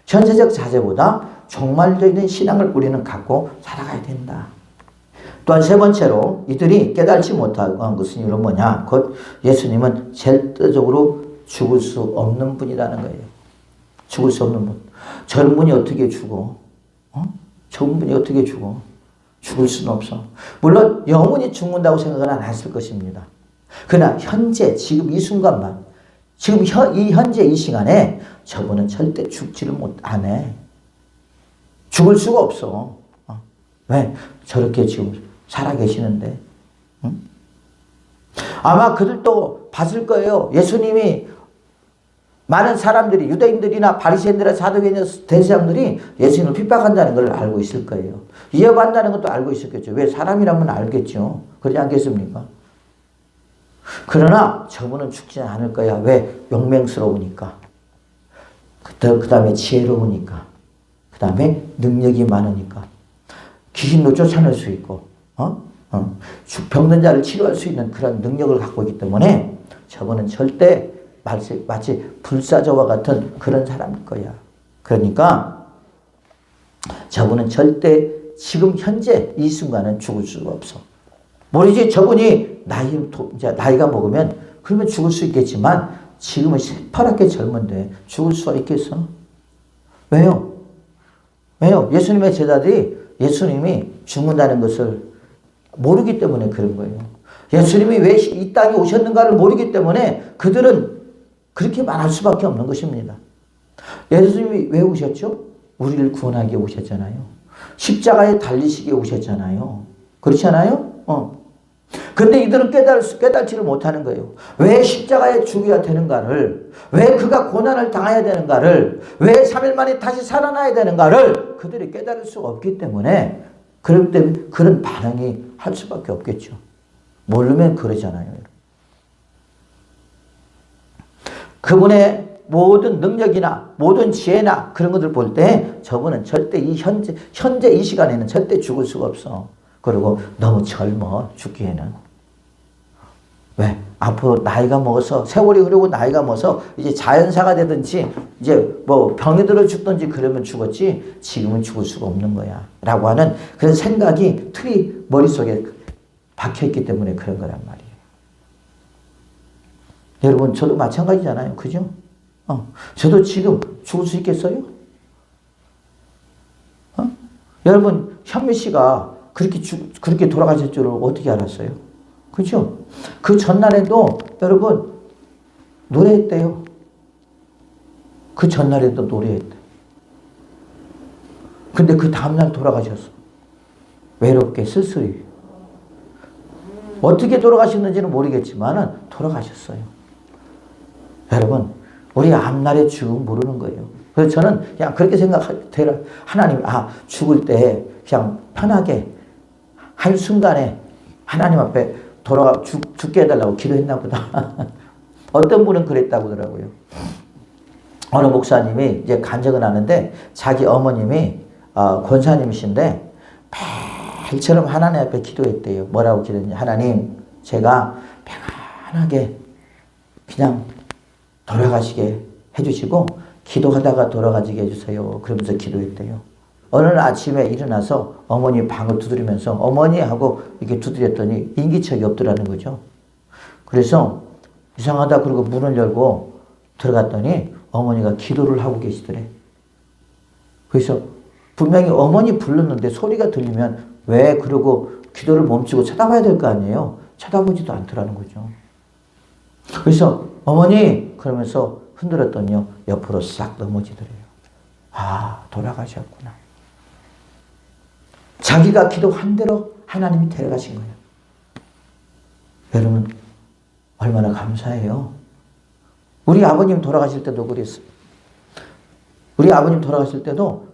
현세적 자세보다 종말적인 신앙을 우리는 갖고 살아가야 된다. 또한 세 번째로 이들이 깨달지 못한 것은 이유는 뭐냐? 곧 예수님은 절대적으로 죽을 수 없는 분이라는 거예요. 죽을 수 없는 분. 저런 분이 어떻게 죽어? 저런 분이 어떻게 죽어? 죽을 수는 없어. 물론 영원히 죽는다고 생각은 안 했을 것입니다. 그러나 현재 지금 이 순간만 지금 이 현재 이 시간에 저분은 절대 죽지를 안 해. 죽을 수가 없어. 왜? 저렇게 지금 살아계시는데. 아마 그들도 봤을 거예요. 예수님이 많은 사람들이 유대인들이나 바리새인들이나 사두개인이나 대제사장들이 예수님을 핍박한다는 걸 알고 있을 거예요. 위협한다는 것도 알고 있었겠죠. 왜? 사람이라면 알겠죠. 그러지 않겠습니까? 그러나 저분은 죽지 않을 거야. 왜? 용맹스러우니까. 그 다음에 지혜로우니까. 그 다음에 능력이 많으니까. 귀신도 쫓아낼 수 있고 병든 자를 치료할 수 있는 그런 능력을 갖고 있기 때문에 저분은 절대 마치 불사조와 같은 그런 사람일 거야. 그러니까 저분은 절대 지금 현재 이 순간은 죽을 수가 없어. 모르지 저분이 나이가 먹으면 그러면 죽을 수 있겠지만 지금은 새파랗게 젊은데 죽을 수가 있겠어? 왜요? 왜요? 예수님의 제자들이 예수님이 죽는다는 것을 모르기 때문에 그런 거예요. 예수님이 왜 이 땅에 오셨는가를 모르기 때문에 그들은 그렇게 말할 수밖에 없는 것입니다. 예수님이 왜 오셨죠? 우리를 구원하기 오셨잖아요. 십자가에 달리시기 오셨잖아요. 그렇지 않아요? 근데 이들은 깨달지를 못하는 거예요. 왜 십자가에 죽어야 되는가를, 왜 그가 고난을 당해야 되는가를, 왜 3일 만에 다시 살아나야 되는가를 그들이 깨달을 수가 없기 때문에 그렇기 때문에 그런 반응이 할 수밖에 없겠죠. 모르면 그러잖아요. 그분의 모든 능력이나 모든 지혜나 그런 것들 볼 때 저분은 절대 이 현재 이 시간에는 절대 죽을 수가 없어. 그리고 너무 젊어 죽기에는. 왜? 앞으로 나이가 먹어서 세월이 흐르고 나이가 먹어서 이제 자연사가 되든지 이제 뭐 병이 들어 죽든지 그러면 죽었지 지금은 죽을 수가 없는 거야 라고 하는 그런 생각이 틀이 머릿속에 박혀있기 때문에 그런 거란 말이에요. 여러분 저도 마찬가지잖아요. 그죠? 저도 지금 죽을 수 있겠어요? 여러분 현미 씨가 그렇게 돌아가실 줄을 어떻게 알았어요? 그죠? 그 전날에도 여러분 노래했대요. 그 전날에도 노래했대. 근데 그 다음날 돌아가셨어. 외롭게 쓸쓸히. 어떻게 돌아가셨는지는 모르겠지만 돌아가셨어요. 여러분 우리 앞날의 죽음 모르는 거예요. 그래서 저는 그냥 그렇게 생각해요. 하나님 죽을 때 그냥 편하게 한 순간에 하나님 앞에 죽게 해달라고 기도했나 보다. 어떤 분은 그랬다고 하더라고요. 어느 목사님이 이제 간증을 하는데 자기 어머님이 권사님이신데 별처럼 하나님 앞에 기도했대요. 뭐라고 기도했냐. 하나님 제가 평안하게 그냥 돌아가시게 해주시고 기도하다가 돌아가시게 해주세요. 그러면서 기도했대요. 어느 날 아침에 일어나서 어머니 방을 두드리면서 어머니하고 이렇게 두드렸더니 인기척이 없더라는 거죠. 그래서 이상하다 그러고 문을 열고 들어갔더니 어머니가 기도를 하고 계시더래. 그래서 분명히 어머니 불렀는데 소리가 들리면 왜 그러고 기도를 멈추고 쳐다봐야 될 거 아니에요. 쳐다보지도 않더라는 거죠. 그래서 어머니 그러면서 흔들었더니요 옆으로 싹 넘어지더래요. 돌아가셨구나. 자기가 기도한 대로 하나님이 데려가신 거예요. 여러분 얼마나 감사해요. 우리 아버님 돌아가실 때도 그랬어요. 우리 아버님 돌아가실 때도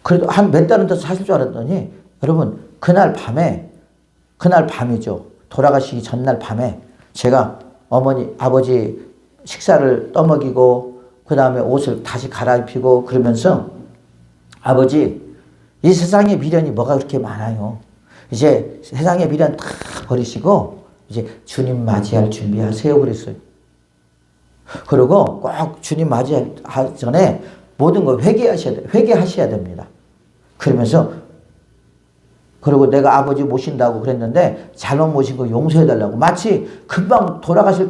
그래도 한 몇 달은 더 사실 줄 알았더니 여러분 그날 밤이죠. 돌아가시기 전날 밤에 제가 아버지 식사를 떠먹이고 그 다음에 옷을 다시 갈아입히고 그러면서 아버지 이 세상의 미련이 뭐가 그렇게 많아요. 이제 세상의 미련 다 버리시고 이제 주님 맞이할 준비하세요 그랬어요. 그리고 꼭 주님 맞이하기 전에 모든 걸 회개하셔야 됩니다. 그러면서 그리고 내가 아버지 모신다고 그랬는데 잘못 모신 거 용서해달라고 마치 금방 돌아가신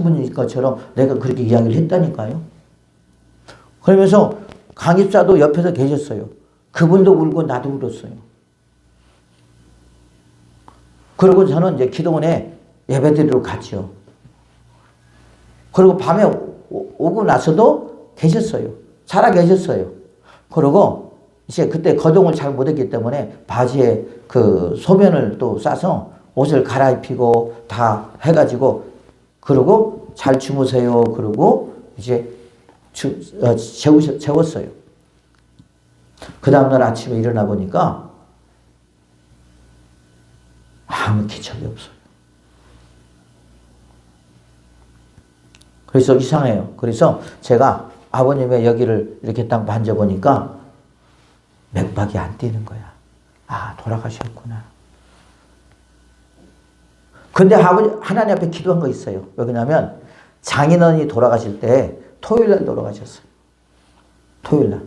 분일 것처럼 내가 그렇게 이야기를 했다니까요. 그러면서 강입사도 옆에서 계셨어요. 그분도 울고 나도 울었어요. 그리고 저는 이제 기도원에 예배드리러 갔죠. 그리고 밤에 오고 나서도 계셨어요. 살아 계셨어요. 그리고 이제 그때 거동을 잘 못했기 때문에 바지에 그 소면을 또 싸서 옷을 갈아입히고 다 해가지고 그러고 잘 주무세요. 그러고 이제 재웠어요. 그 다음날 아침에 일어나 보니까 아무 기척이 없어요. 그래서 이상해요. 그래서 제가 아버님의 여기를 이렇게 딱 만져보니까 맥박이 안 뛰는 거야. 돌아가셨구나. 근데 하나님 앞에 기도한 거 있어요. 왜냐면 장인어른이 돌아가실 때 토요일날 돌아가셨어요. 토요일날.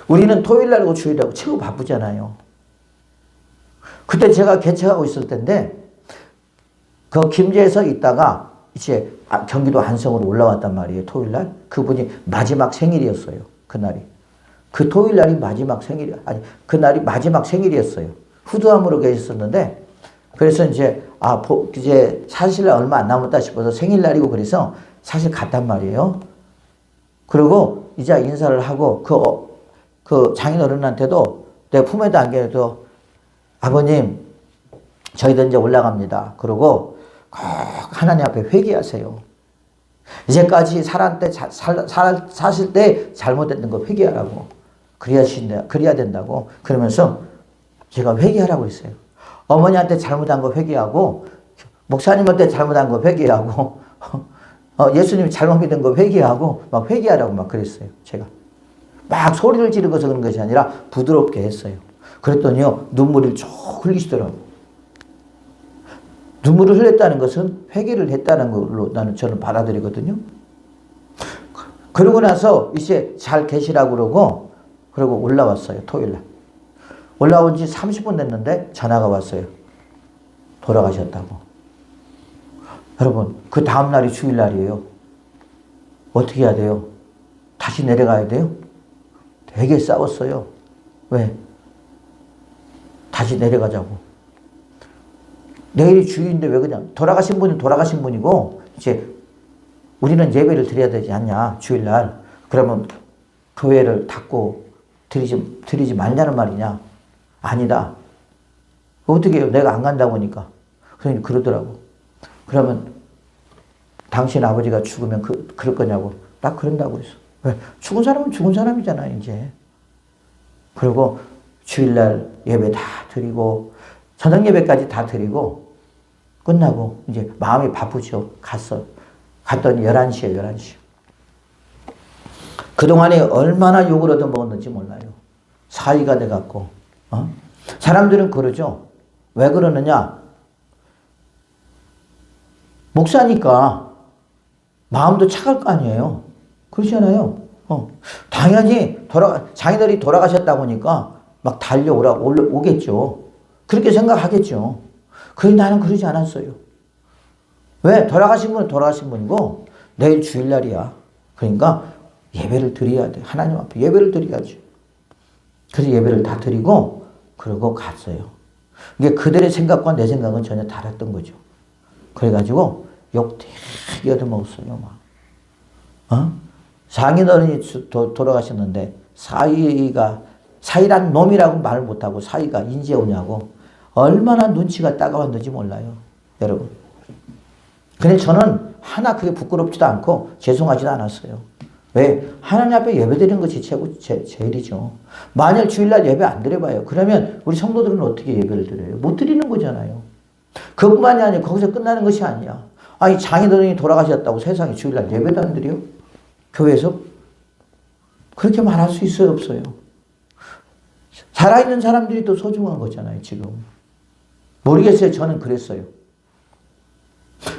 우리는 토요일날하고 주일하고 최고 바쁘잖아요. 그때 제가 개척하고 있을 때인데 그 김제에서 있다가 이제 경기도 안성으로 올라왔단 말이에요. 토요일날. 그분이 마지막 생일이었어요. 그날이. 그 토요일날이 마지막 그날이 마지막 생일이었어요. 후두암으로 계셨었는데 그래서 이제 사실 얼마 안 남았다 싶어서 생일날이고 그래서 사실 갔단 말이에요. 그리고 이제 인사를 하고 그 장인어른한테도 내 품에도 안겨도 아버님 저희들 이제 올라갑니다. 그리고 꼭 하나님 앞에 회개하세요. 이제까지 사실 때 잘못했던 거 회개하라고. 그래야 된다고. 그러면서 제가 회개하라고 했어요. 어머니한테 잘못한 거 회개하고 목사님한테 잘못한 거 회개하고 예수님이 잘못 믿은 거 회개하고 막 회개하라고 막 그랬어요. 제가. 막 소리를 지르고서 그런 것이 아니라 부드럽게 했어요. 그랬더니요, 눈물을 쭉 흘리시더라고요. 눈물을 흘렸다는 것은 회개를 했다는 걸로 저는 받아들이거든요. 그러고 나서 이제 잘 계시라고 그러고 올라왔어요. 토요일날. 올라온 지 30분 됐는데 전화가 왔어요. 돌아가셨다고. 여러분, 그 다음날이 주일날이에요. 어떻게 해야 돼요? 다시 내려가야 돼요? 되게 싸웠어요. 왜? 다시 내려가자고. 내일이 주일인데 왜 그냥 돌아가신 분은 돌아가신 분이고 이제 우리는 예배를 드려야 되지 않냐, 주일날. 그러면 교회를 닫고 드리지 말냐는 말이냐. 아니다. 어떻게 해요? 내가 안 간다고 하니까. 그러더라고. 그러면 당신 아버지가 죽으면 그럴 거냐고. 나 그런다고 했어. 왜? 죽은 사람은 죽은 사람이잖아, 이제. 그리고 주일날 예배 다 드리고 저녁 예배까지 다 드리고 끝나고 이제 마음이 바쁘죠. 갔더니 11시에 11시. 그동안에 얼마나 욕을 얻어먹었는지 몰라요. 사위가 돼갖고. 사람들은 그러죠. 왜 그러느냐. 목사니까 마음도 차갈 거 아니에요. 그렇잖아요. 당연히 자기들이 돌아가셨다고 하니까 막 달려오라고 오겠죠. 그렇게 생각하겠죠. 그런데 나는 그러지 않았어요. 왜? 돌아가신 분은 돌아가신 분이고 내일 주일날이야. 그러니까 예배를 드려야 돼. 하나님 앞에 예배를 드려야지. 그래서 예배를 다 드리고 그러고 갔어요. 이게 그들의 생각과 내 생각은 전혀 달랐던 거죠. 그래가지고 욕 되게 얻어먹었어요. 막. 장인어른이 돌아가셨는데 사위란 놈이라고 말 못하고 사위가 인제 오냐고 얼마나 눈치가 따가웠는지 몰라요. 여러분. 근데 저는 하나 그게 부끄럽지도 않고 죄송하지도 않았어요. 왜? 하나님 앞에 예배 드리는 것이 제일이죠. 만약 주일날 예배 안 드려봐요. 그러면 우리 성도들은 어떻게 예배를 드려요? 못 드리는 거잖아요. 그것만이 아니라 거기서 끝나는 것이 아니야. 아니 장인어른이 돌아가셨다고 세상에 주일날 예배도 안 드려? 교회에서? 그렇게 말할 수 있어요? 없어요? 살아있는 사람들이 더 소중한 거잖아요, 지금. 모르겠어요. 저는 그랬어요.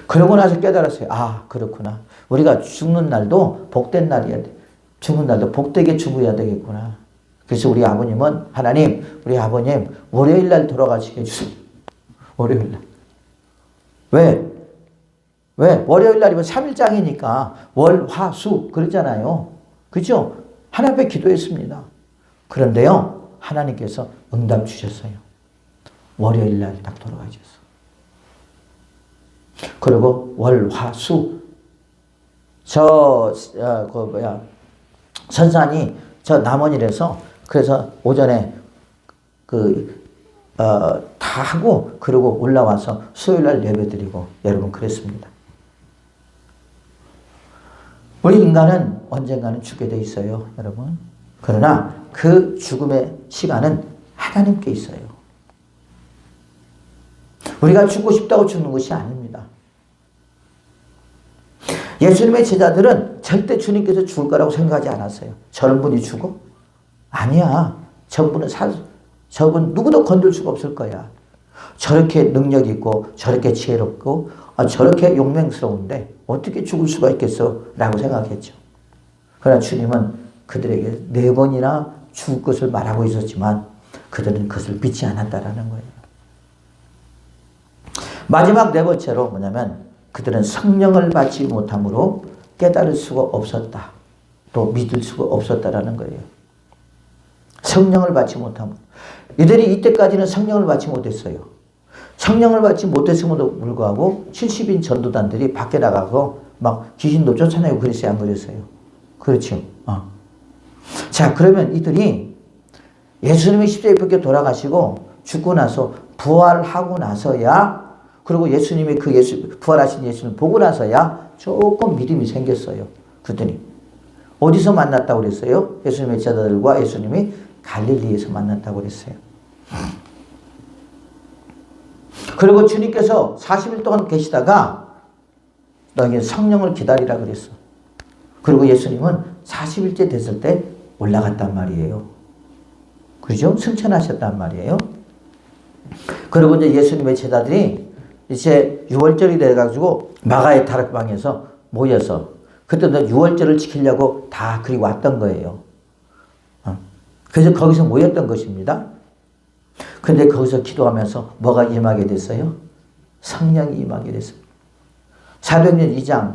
그러고 나서 깨달았어요. 아, 그렇구나. 우리가 죽는 날도 복된 날이야. 죽는 날도 복되게 죽어야 되겠구나. 그래서 우리 아버님은, 우리 아버님, 월요일 날 돌아가시게 해주세요. 월요일 날. 왜? 월요일 날이면 3일장이니까 월, 화, 수, 그러잖아요. 그죠? 하나님 앞에 기도했습니다. 그런데요, 하나님께서 응답 주셨어요. 월요일 날 딱 돌아가셨어. 그리고 월, 화, 수. 선산이 저 남원이라서 그래서 오전에 다 하고 그러고 올라와서 수요일 날 예배 드리고 여러분 그랬습니다. 우리 인간은 언젠가는 죽게 돼 있어요, 여러분. 그러나 그 죽음의 시간은 하나님께 있어요. 우리가 죽고 싶다고 죽는 것이 아닙니다. 예수님의 제자들은 절대 주님께서 죽을 거라고 생각하지 않았어요. 저런 분이 죽어? 아니야. 저분 누구도 건들 수가 없을 거야. 저렇게 능력 있고 저렇게 지혜롭고 저렇게 용맹스러운데 어떻게 죽을 수가 있겠어? 라고 생각했죠. 그러나 주님은 그들에게 4번이나 죽을 것을 말하고 있었지만 그들은 그것을 믿지 않았다라는 거예요. 마지막 4번째로 뭐냐면 그들은 성령을 받지 못함으로 깨달을 수가 없었다. 또 믿을 수가 없었다라는 거예요. 성령을 받지 못함으로. 이들이 이때까지는 성령을 받지 못했어요. 성령을 받지 못했음에도 불구하고 70인 전도단들이 밖에 나가고 막 귀신도 쫓아내고 그랬어요, 안 그랬어요? 그렇죠. 자, 그러면 이들이 예수님이 십자가에 못 박혀 돌아가시고 죽고 나서 부활하고 나서야, 그리고 예수님이 부활하신 예수님 보고 나서야 조금 믿음이 생겼어요. 그들이. 어디서 만났다고 그랬어요? 예수님의 제자들과 예수님이 갈릴리에서 만났다고 그랬어요. 그리고 주님께서 40일 동안 계시다가 너에게 성령을 기다리라 그랬어. 그리고 예수님은 40일째 됐을 때 올라갔단 말이에요. 그죠? 승천하셨단 말이에요. 그리고 이제 예수님의 제자들이 이제 6월절이 돼가지고 마가의 다락방에서 모여서 그때도 6월절을 지키려고 다 그리 왔던 거예요. 그래서 거기서 모였던 것입니다. 그런데 거기서 기도하면서 뭐가 임하게 됐어요? 성령이 임하게 됐어요. 사도행전 2장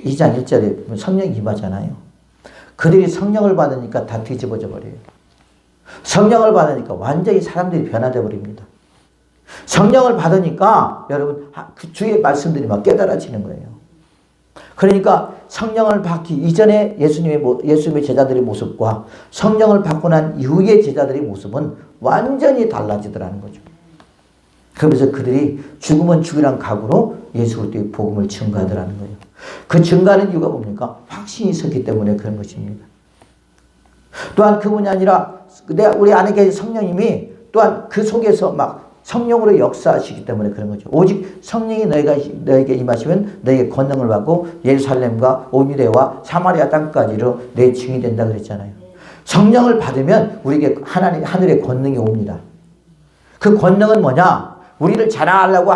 1절에 성령이 임하잖아요. 그들이 성령을 받으니까 다 뒤집어져 버려요. 성령을 받으니까 완전히 사람들이 변화되어 버립니다. 성령을 받으니까 여러분 그 주의 말씀들이 막 깨달아지는 거예요. 그러니까 성령을 받기 이전에 예수님의 제자들의 모습과 성령을 받고 난 이후의 제자들의 모습은 완전히 달라지더라는 거죠. 그러면서 그들이 죽으면 죽이란 각오로 예수 그리스도의 복음을 증거하더라는 거예요. 그 증거하는 이유가 뭡니까? 확신이 있었기 때문에 그런 것입니다. 또한 그분이 아니라 우리 안에 계신 성령님이 또한 그 속에서 막 성령으로 역사하시기 때문에 그런 거죠. 오직 성령이 너에게 임하시면 너에게 권능을 받고 예루살렘과 온 유대와 사마리아 땅까지로 내 증인이 된다 그랬잖아요. 성령을 받으면 우리에게 하늘의 권능이 옵니다. 그 권능은 뭐냐? 우리를 자랑하려고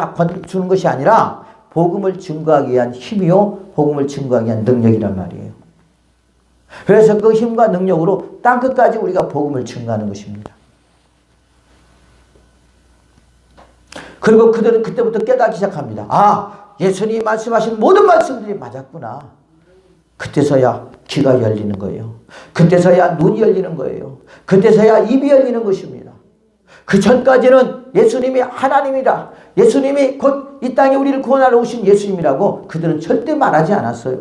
주는 것이 아니라 복음을 증거하기 위한 힘이요, 복음을 증거하기 위한 능력이란 말이에요. 그래서 그 힘과 능력으로 땅끝까지 우리가 복음을 증거하는 것입니다. 그리고 그들은 그때부터 깨닫기 시작합니다. 아, 예수님이 말씀하신 모든 말씀들이 맞았구나. 그때서야 귀가 열리는 거예요. 그때서야 눈이 열리는 거예요. 그때서야 입이 열리는 것입니다. 그 전까지는 예수님이 하나님이다. 예수님이 곧 이 땅에 우리를 구원하러 오신 예수님이라고 그들은 절대 말하지 않았어요.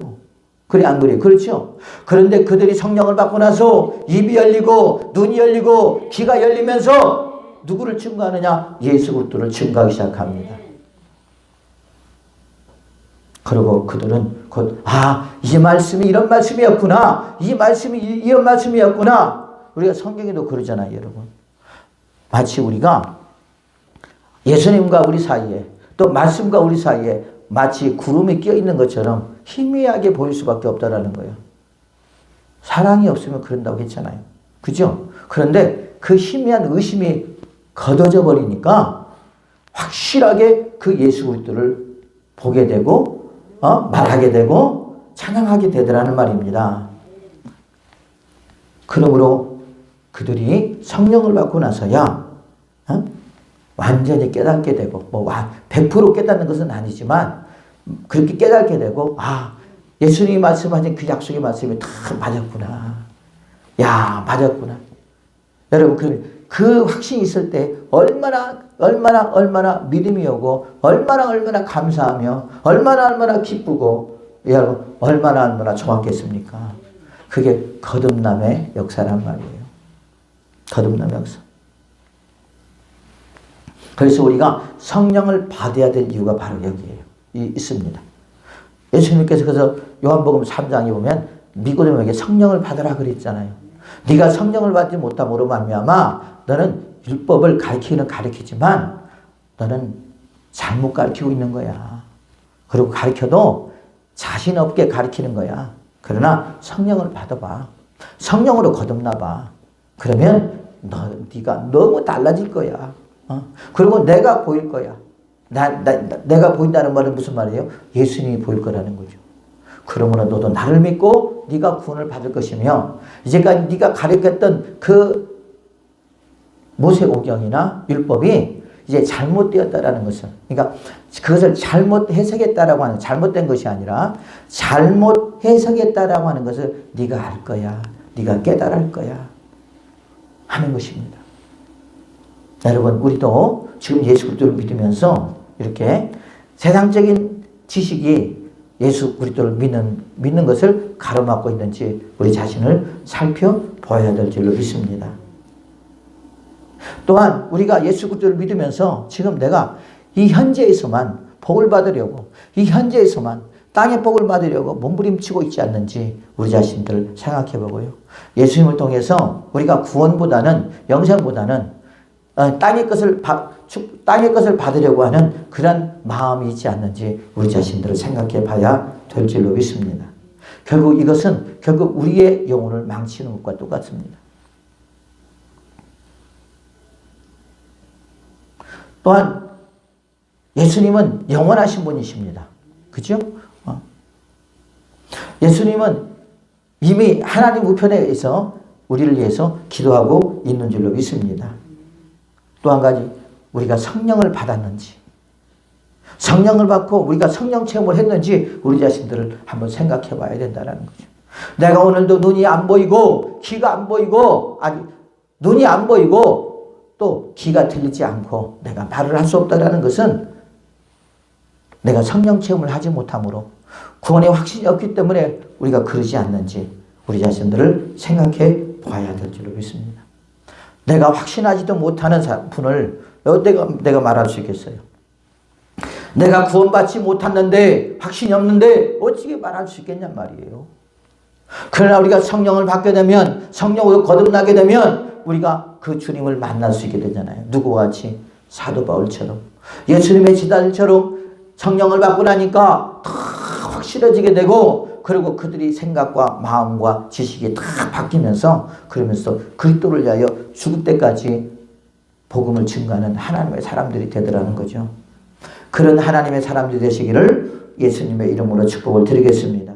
그래 안 그래요? 그렇죠? 그런데 그들이 성령을 받고 나서 입이 열리고 눈이 열리고 귀가 열리면서 누구를 증거하느냐? 예수 그리스도를 증거하기 시작합니다. 그리고 그들은 곧 이 말씀이 이런 말씀이었구나. 이 말씀이 이런 말씀이었구나. 우리가 성경에도 그러잖아요, 여러분. 마치 우리가 예수님과 우리 사이에 또 말씀과 우리 사이에 마치 구름이 끼어 있는 것처럼 희미하게 보일 수밖에 없다라는 거예요. 사랑이 없으면 그런다고 했잖아요. 그죠? 그런데 그 희미한 의심이 걷어져 버리니까 확실하게 그 예수 그리스도를 보게 되고 말하게 되고 찬양하게 되더라는 말입니다. 그러므로 그들이 성령을 받고 나서야 완전히 깨닫게 되고 100% 깨닫는 것은 아니지만 그렇게 깨닫게 되고 예수님이 말씀하신 그 약속의 말씀이 다 맞았구나. 야, 맞았구나. 여러분 그 확신이 있을 때 얼마나 믿음이 오고 얼마나 감사하며 얼마나 기쁘고 여러분 얼마나 좋았겠습니까? 그게 거듭남의 역사란 말이에요. 거듭남의 역사. 그래서 우리가 성령을 받아야 될 이유가 바로 여기에요. 있습니다. 예수님께서 그래서 요한복음 3장에 보면 니고데모에게 성령을 받으라 그랬잖아요. 네가 성령을 받지 못함으로 말미암아 너는 율법을 가르치지만 너는 잘못 가르치고 있는 거야. 그리고 가르쳐도 자신 없게 가르치는 거야. 그러나 성령을 받아봐. 성령으로 거듭나봐. 그러면 네가 너무 달라질 거야. 그리고 내가 보일 거야. 내가 보인다는 말은 무슨 말이에요? 예수님이 보일 거라는 거죠. 그러므로 너도 나를 믿고 네가 구원을 받을 것이며 이제까지 네가 가르쳤던 그 모세오경이나 율법이 이제 잘못되었다라는 것은, 그러니까 그것을 잘못 해석했다라고 하는, 잘못된 것이 아니라 잘못 해석했다라고 하는 것을 네가 알 거야. 네가 깨달을 거야. 하는 것입니다. 여러분, 우리도 지금 예수 그리스도를 믿으면서 이렇게 세상적인 지식이 예수 그리스도를 믿는 것을 가로막고 있는지 우리 자신을 살펴보아야 될 줄로 믿습니다. 또한 우리가 예수 그리스도를 믿으면서 지금 내가 이 현재에서만 복을 받으려고, 이 현재에서만 땅의 복을 받으려고 몸부림치고 있지 않는지 우리 자신들을 생각해 보고요. 예수님을 통해서 우리가 구원보다는, 영생보다는 땅의 것을 땅의 것을 받으려고 하는 그런 마음이 있지 않는지 우리 자신들을 생각해 봐야 될 줄로 믿습니다. 결국 이것은 결국 우리의 영혼을 망치는 것과 똑같습니다. 또한 예수님은 영원하신 분이십니다. 그죠? 예수님은 이미 하나님 우편에서 우리를 위해서 기도하고 있는 줄로 믿습니다. 또 한 가지, 우리가 성령을 받았는지, 성령을 받고 우리가 성령 체험을 했는지 우리 자신들을 한번 생각해 봐야 된다는 거죠. 내가 오늘도 눈이 안 보이고 귀가 안 보이고 눈이 안 보이고 또 귀가 들리지 않고 내가 말을 할 수 없다라는 것은 내가 성령 체험을 하지 못함으로 구원의 확신이 없기 때문에 우리가 그러지 않는지 우리 자신들을 생각해 봐야 될 줄로 믿습니다. 내가 확신하지도 못하는 분을 내가 말할 수 있겠어요? 내가 구원받지 못했는데 확신이 없는데 어떻게 말할 수 있겠냔 말이에요. 그러나 우리가 성령을 받게 되면, 성령으로 거듭나게 되면 우리가 그 주님을 만날 수 있게 되잖아요. 누구와 같이? 사도 바울처럼, 예수님의 제자들처럼 성령을 받고 나니까 다 확실해지게 되고, 그리고 그들이 생각과 마음과 지식이 다 바뀌면서, 그러면서 그리스도를 위하여 죽을 때까지 복음을 증거하는 하나님의 사람들이 되더라는 거죠. 그런 하나님의 사람들이 되시기를 예수님의 이름으로 축복을 드리겠습니다.